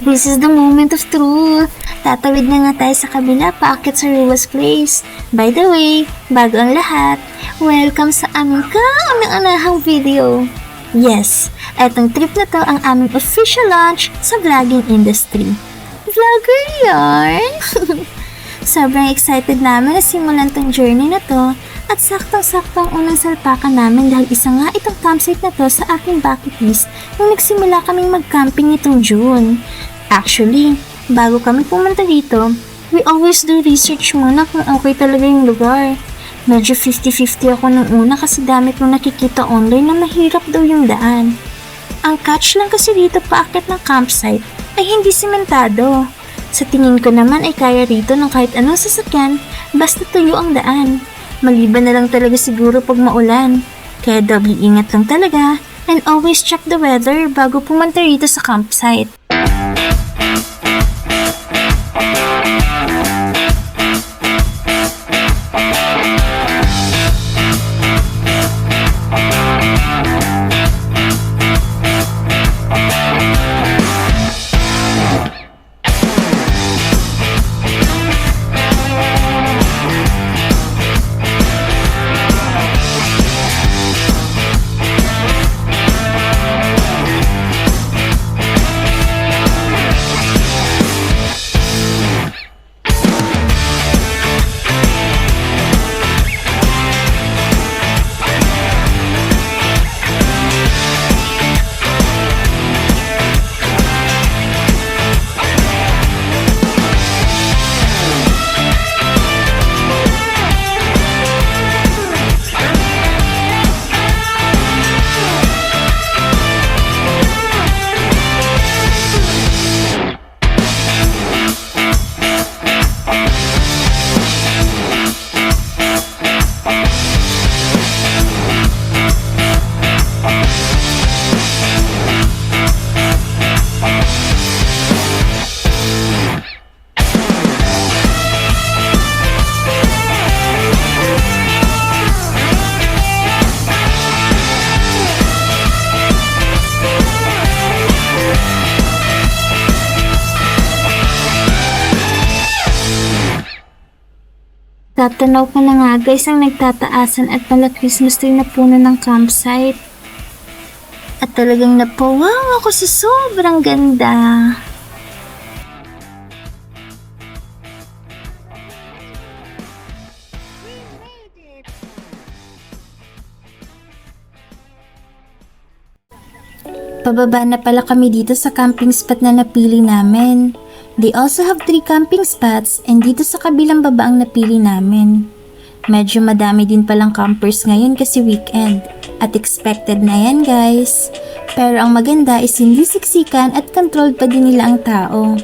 This is the moment of truth. Tatawid na nga tayo sa kabila paakit sa Rua's Place. By the way, bago ang lahat, welcome sa aming kaunang-unahang video. Yes, etong trip na to ang aming official launch sa vlogging industry. Vlogger yarn! Sobrang excited namin na simulan tong journey na to at saktong-saktong unang salpakan namin dahil isa nga itong campsite na to sa aking bucket list nung nagsimula kaming mag-camping nitong June. Actually, bago kami pumunta dito, we always do research muna kung okay talaga yung lugar. Medyo 50-50 ako nung una kasi dami kong nakikita online na mahirap daw yung daan. Ang catch lang kasi dito paakit ng campsite ay hindi sementado. Sa tingin ko naman ay kaya rito ng kahit anong sasakyan basta tuyo ang daan. Maliban na lang talaga siguro pag maulan. Kaya doble ingat lang talaga and always check the weather bago pumunta rito sa campsite. Tatanaw ko na nga guys ang nagtataasan at pala Christmas tree na puno ng campsite. At talagang napawaw ako sa sobrang ganda. Pababa na pala kami dito sa camping spot na napili namin. They also have 3 camping spots and dito sa kabilang baba ang napili namin. Medyo madami din palang campers ngayon kasi weekend at expected na yan guys. Pero ang maganda is hindi siksikan at controlled pa din nila ang tao.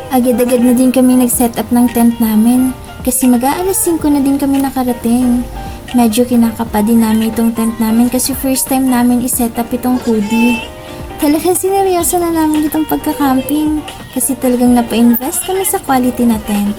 Agad-agad na din kami nag-set up ng tent namin. Kasi mag-aalas 5 na din kami nakarating. Medyo kinakapa din namin itong tent namin kasi first time namin iset up itong hoodie. Talagang sineryoso na namin itong pagka-camping kasi talagang napa-invest kami sa quality na tent.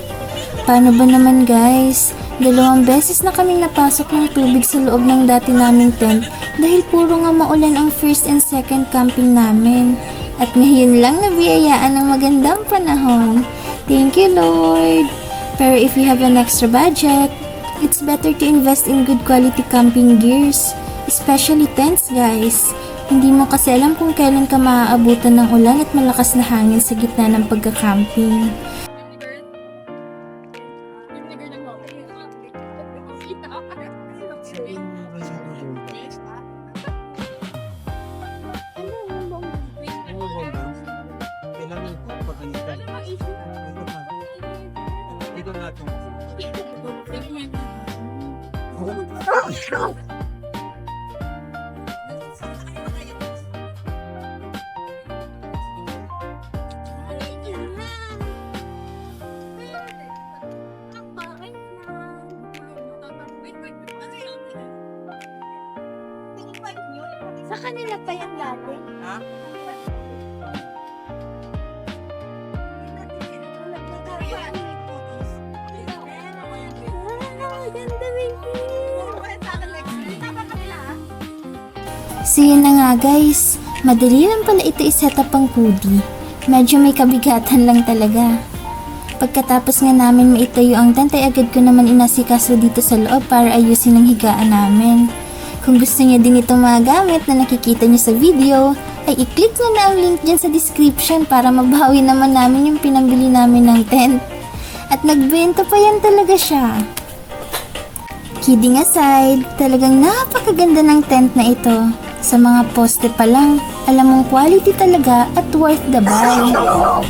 Paano ba naman guys? 2 beses na kami napasok ng tubig sa loob ng dati naming tent dahil puro nga maulan ang first and second camping namin. At ngayon lang nabiyayaan ng magandang panahon. Thank you Lord! Pero if you have an extra budget, it's better to invest in good quality camping gears. Especially tents guys. Hindi mo kasi alam kung kailan ka maaabutan ng ulan at malakas na hangin sa gitna ng pagka-camping. Sa kanila pa yan dati. Ha? So yun na nga guys, madali lang pala ito i-set up ang hoodie. Medyo may kabigatan lang talaga. Pagkatapos nga namin maitayo ang tent ay agad ko naman inasikaso dito sa loob para ayusin ang higaan namin. Kung gusto niyo din itong mga gamit na nakikita niyo sa video, ay i-click niyo na ang link dyan sa description para mabawi naman namin yung pinambili namin ng tent. At nagbenta pa yan talaga siya. Kidding aside, talagang napakaganda ng tent na ito. Sa mga poste pa lang, alam mong quality talaga at worth the buy.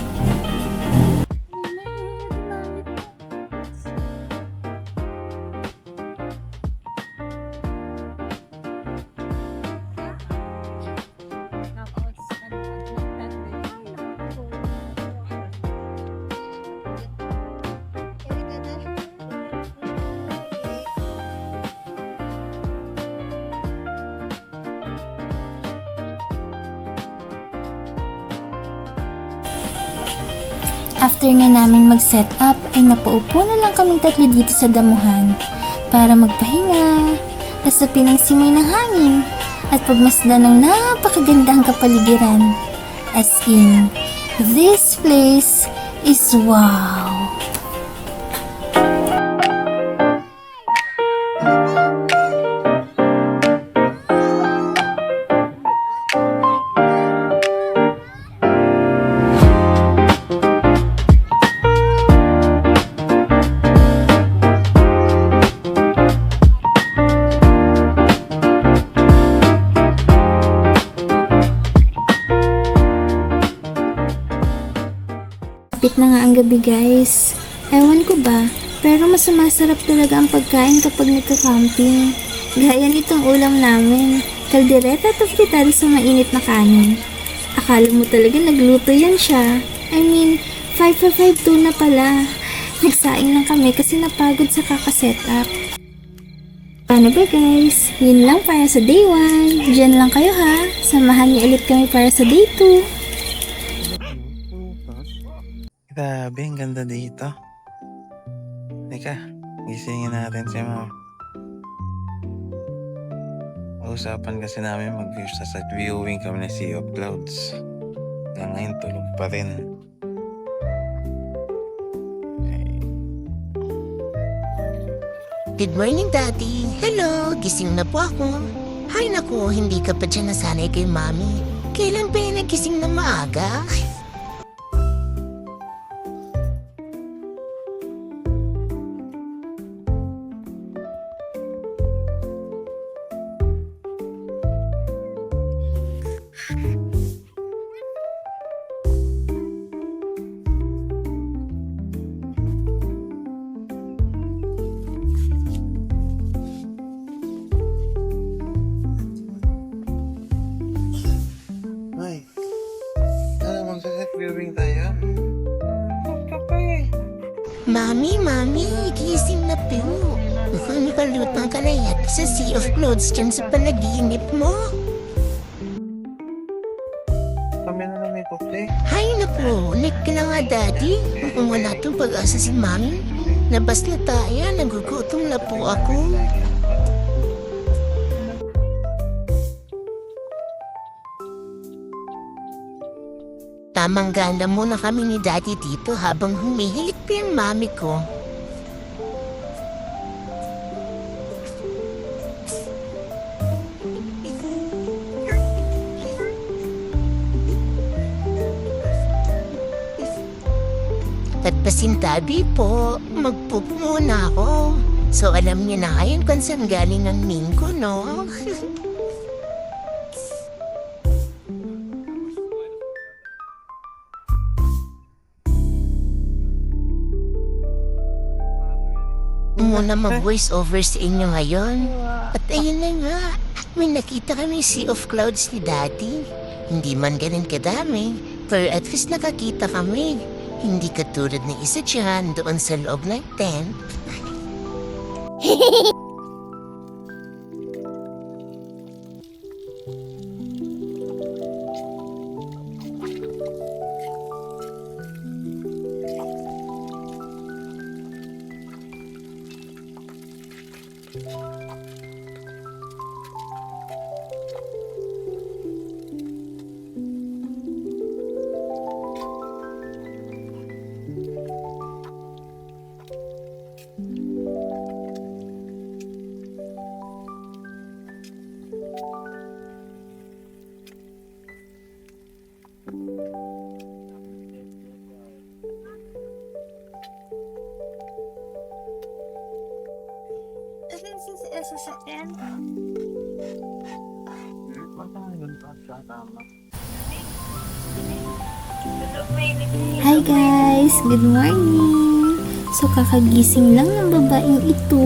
After nga namin mag-set up, ay napaupo na lang kaming tatlo dito sa damuhan para magpahinga, lasapin ang simoy ng hangin at pagmasdan ng napakagandang kapaligiran. As in, this place is wow! Kapit na nga ang gabi guys. Ewan ko ba, pero mas sumasarap talaga ang pagkain kapag nagka-camping. Gaya nitong ulam namin, kaldereta at fritada sa mainit na kanin. Akala mo talaga nagluto yan siya. I mean, 5 for 5 tuna pala. Nagsaing lang kami kasi napagod sa kakasetup. Paano ba guys? Yun lang para sa day 1. Diyan lang kayo ha. Samahan niyo ulit kami para sa day 2. Grabe, ang ganda dito. Teka, gisingin natin si Ma'am. Usapan kasi namin mag-view sa viewing kami ng Sea of Clouds. Hanggang ngayon tulog pa rin. Good morning, Daddy. Hello, gising na po ako. Hay naku, hindi ka pa dyan nasanay kay Mami. Kailan pa yung nagising na maaga? Ay, magsaset viewing tayo? Mami, gising na po. Mukhang palutang ka na yata sa Sea of Clouds dyan sa panaginip mo. Kami na lang may kukli. Hay naku, ulit ka na nga, Daddy. Kung wala tong pag-asa si Mami, labas na tayo, nagugutom na po ako. Tamang gala muna kami ni Daddy dito habang humihilik pa yung Mami ko. At pasintabi po, mag-poop muna ako. So alam niyo na ngayon kung saan galing ang mingko, no? Muna mag-voice over sa inyo ngayon. At ayun na nga, may nakita kami Sea of Clouds ni Daddy. Hindi man ganun kadami, pero at least nakakita kami. Hindi katulad ng isa dyan doon sa loob ng tent. sa sasakyan. Hi guys! Good morning! So kakagising lang ng babaeng ito.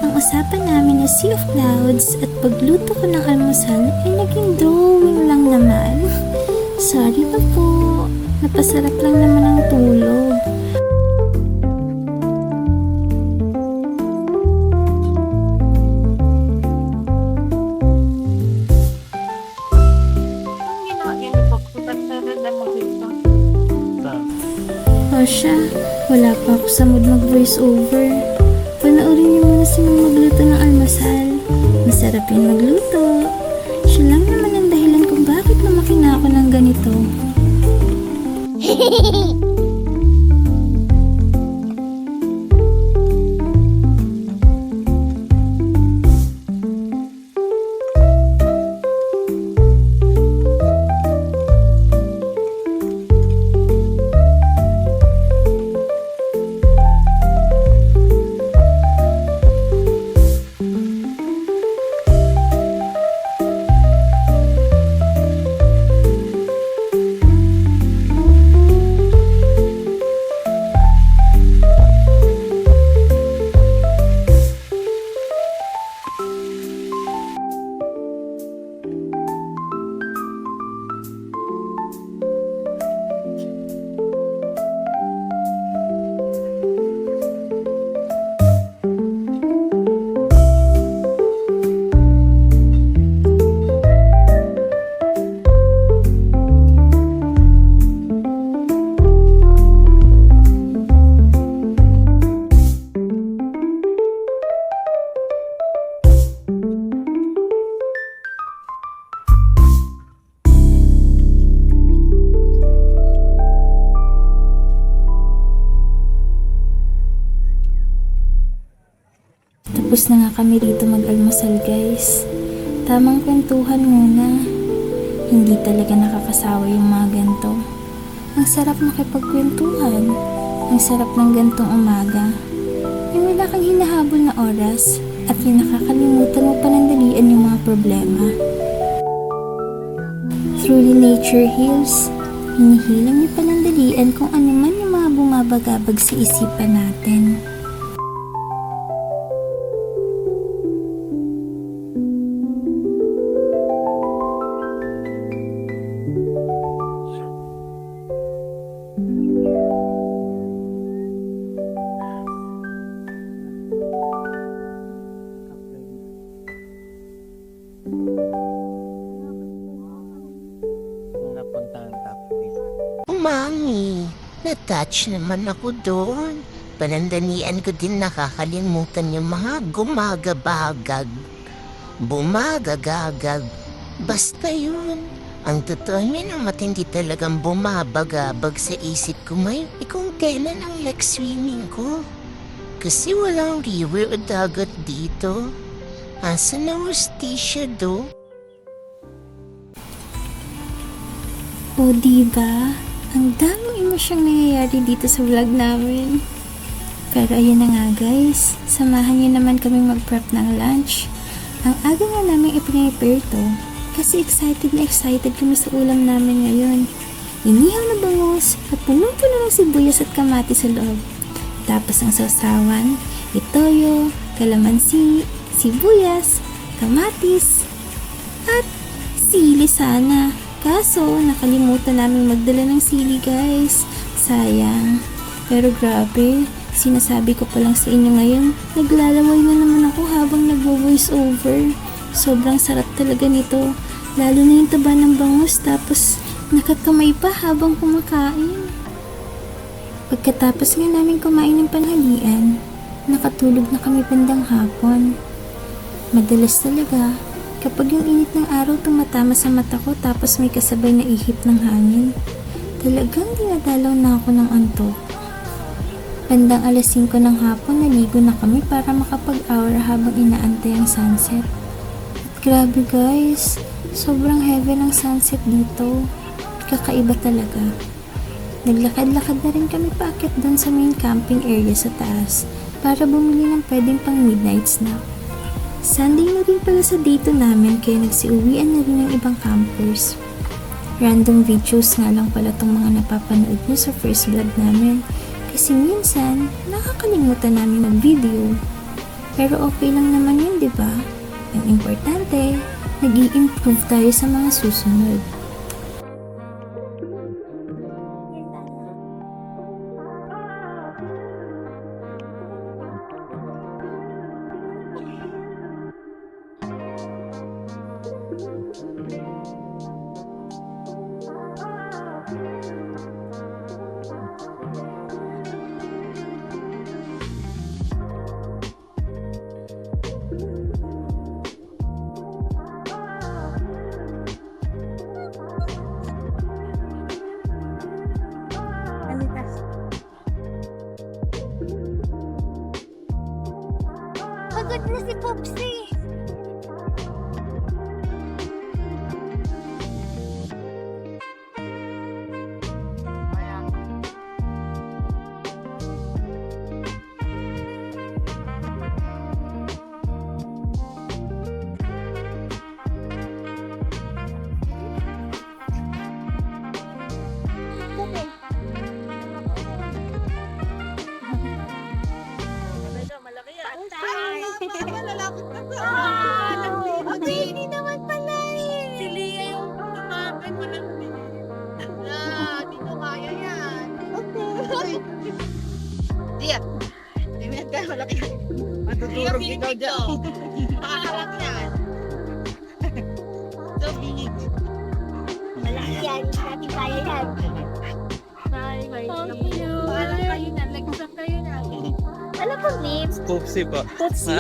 Ang usapan namin na Sea of Clouds at pagluto ko ng almusal ay naging drawing lang naman. Sorry na po. Napasarap lang naman ang tulog. Ang ginawa niya ni Pagkutat na rin na mag-ito. O siya, wala pa ako sa mood mag-voice over. Panoorin niyo muna si Mama magluto ng almusal. Masarap yun magluto. Siya lang naman ang dahilan kung bakit lumaki na ako ng ganito. Tapos na nga kami rito mag-almusal guys. Tamang kwentuhan muna. Hindi talaga nakakasawa yung mga ganito. Ang sarap makipagkwentuhan. Ang sarap ng gantong umaga. Yung wala kang hinahabol na oras at yung nakakalimutan mo panandalian yung mga problema. Truly nature heals. Hinihilang yung panandalian kung ano man yung mga bumabagabag sa isipan natin. Napunta ang top Mami, na-touch naman ako doon. Panandanian ko din nakakalimutan yung mga gumagabagag. Bumagagagag. Basta yun. Ang totoo niya na matindi talagang bumabagabag sa isip ko ngayon kung kailan ang next swimming ko. Kasi walang river o dagat dito. Asa na hostisya do? O diba? Ang daming emosyong nangyayari dito sa vlog namin. Pero ayun na nga guys, samahan niyo naman kami mag-prep ng lunch. Ang aga nga namin i-prepare to kasi excited kami sa ulam namin ngayon. Inihaw na bangus at puno-puno ng sibuyas at kamatis sa loob. Tapos ang sausawan, itoyo, kalamansi, sibuyas, kamatis, at sili sana. Kaso, nakalimutan namin magdala ng sili guys. Sayang. Pero grabe, sinasabi ko pa lang sa inyo ngayon, naglalaway na naman ako habang nagvo-voice over. Sobrang sarap talaga nito. Lalo na yung taba ng bangus tapos nakakamay pa habang kumakain. Pagkatapos nga namin kumain ng panghalian, nakatulog na kami bandang hapon. Madalas talaga, kapag yung init ng araw tumatama sa mata ko tapos may kasabay na ihip ng hangin, talagang dinadalaw na ako ng antok. Bandang alas 5 ng hapon, naligo na kami para makapag-aura habang inaantay ang sunset. At grabe guys, sobrang heavy ng sunset dito. Kakaiba talaga. Naglakad-lakad na rin kami paakyat doon sa main camping area sa taas para bumili ng pwedeng pang midnight snack. Sunday na rin pala sa dito namin kaya nagsiuwian na rin ng ibang campers. Random videos nga lang pala tong mga napapanood nyo sa first vlog namin kasi minsan nakakalimutan namin mag-video. Pero okay lang naman yun, di ba? Ang importante, nag-i-improve tayo sa mga susunod. Pagod na si Popsy! Hindi naman pala eh. Si Lia yung tumapit mo lang. Di ko kaya yan. Lia, tingnan ka, malaki yan. Matutulog ikaw dyan. Makaharap yan. So big. Malaki yan, hindi kaya yan. Bye, bye. Paalam kayo na, nag-usap kayo na. Alam mo, names? Poopsie pa. Tutsi.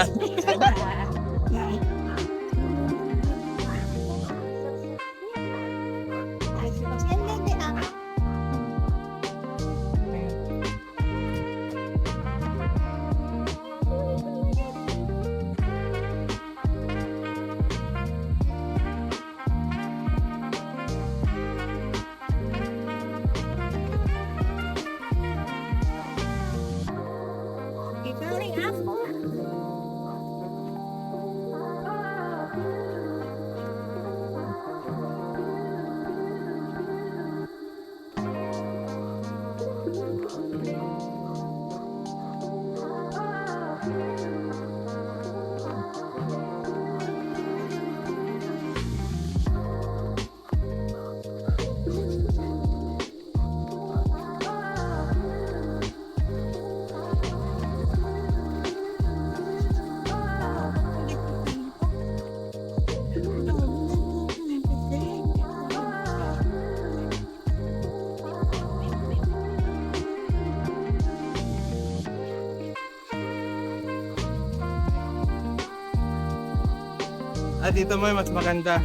Dito mo mas maganda.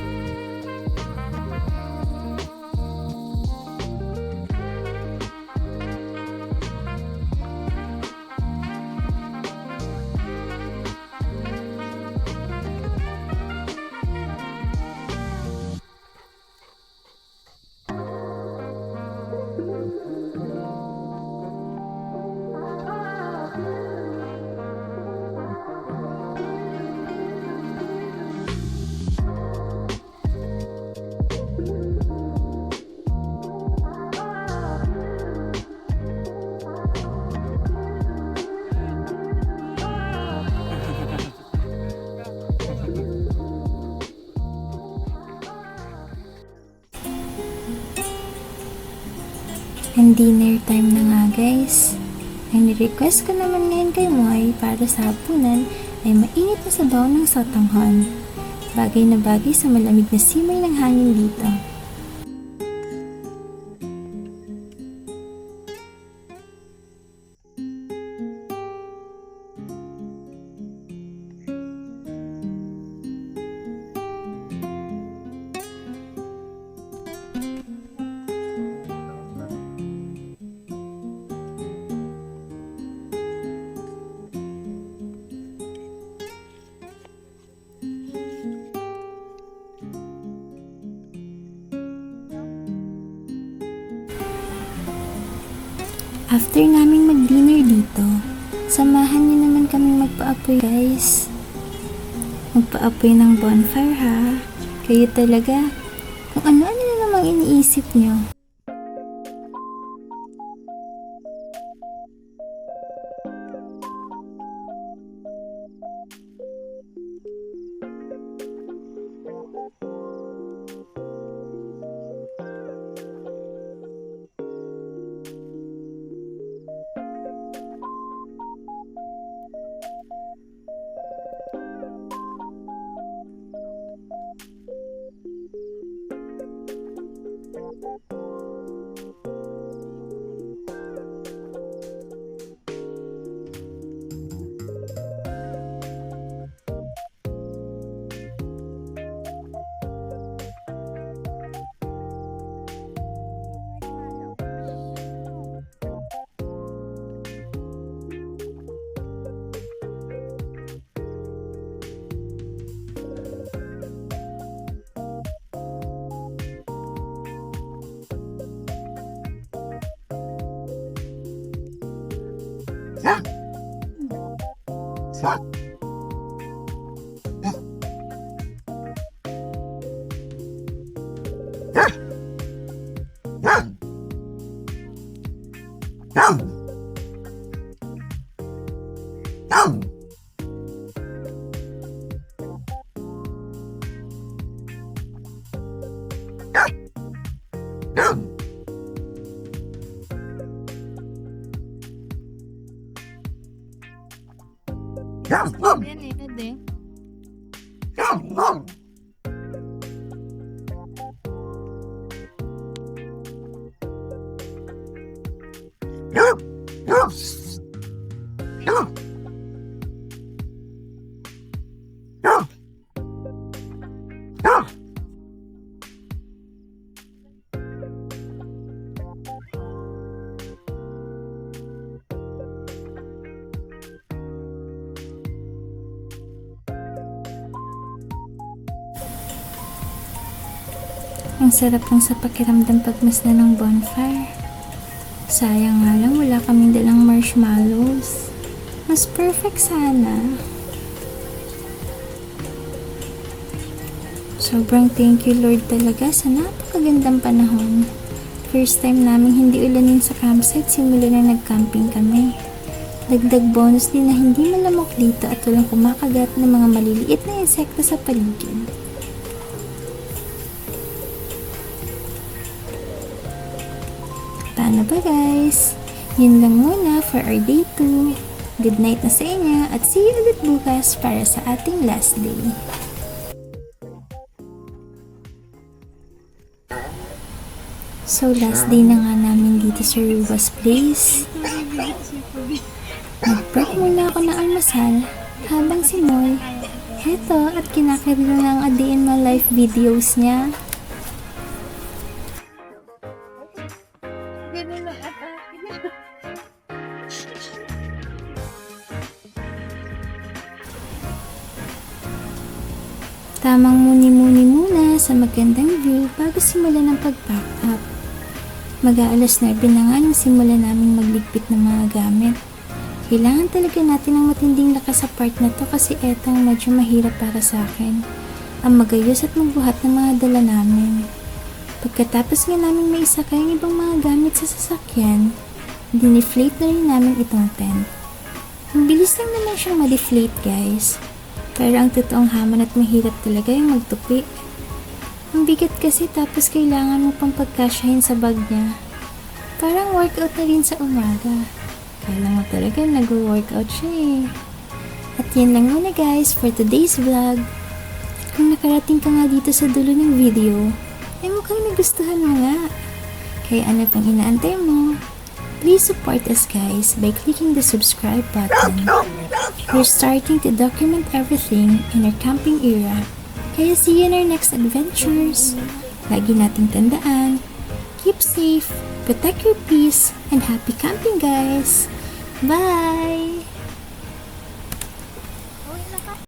And dinner time na nga guys. Ang request ko naman ngayon kay Moy para sa hapunan ay mainit na sabaw ng sotanghon. Bagay na bagay sa malamig na simoy ng hangin dito. After naming mag-dinner dito, samahan niyo naman kami magpa-apoy guys. magpa-apoy ng bonfire ha. Kayo talaga. Kung ano-ano na namang iniisip nyo. Yan eh, pwede. Ang sarap lang sa pakiramdam pagmasdan ng bonfire. Sayang nga lang wala kaming dalang marshmallows. Mas perfect sana. Sobrang thank you Lord talaga sa napakagandang panahon. First time namin hindi ulanin sa campsite simula na nag-camping kami. Dagdag bonus din na hindi malamok dito at walang kumakagat ng mga maliliit na insekto sa paligid. Paano ba guys? Yun lang muna for our day 2. Good night na sa inyo at see you ulit bukas para sa ating last day. So last day na nga namin dito sa Ruba's Place. Nag-break muna ako ng almasal habang si Moy heto at kinakirilo ng a day in my life videos niya. Ganun lang at akin. Tamang muni-muni muna sa magandang view bago simulan ng pag-pack up. Mag-aalas 9 na nga nang simulan namin magligpit ng mga gamit. Kailangan talaga natin ng matinding lakas sa part na to kasi etong medyo mahirap para sa akin. Ang magayos at magbuhat ng mga dala namin. Pagkatapos nga namin may isakay ang ibang mga gamit sa sasakyan, dineflate na rin namin itong tent. Ang bilis lang naman siyang ma-deflate guys. Pero ang totoong hamon at mahirap talaga yung magtupi. Ang bigat kasi tapos kailangan mo pang pagkasyahin sa bag niya. Parang workout na rin sa umaga. Kala mo talaga nag-workout siya eh. At yan lang muna guys for today's vlog. Kung nakarating ka nga dito sa dulo ng video, ay mukhang nagustuhan mo nga. Kaya ano pang inaantay mo? Please support us guys by clicking the subscribe button. We're starting to document everything in our camping era. Kaya see you in our next adventures. Lagi nating tandaan, keep safe, protect your peace, and happy camping guys! Bye! Uy, naka.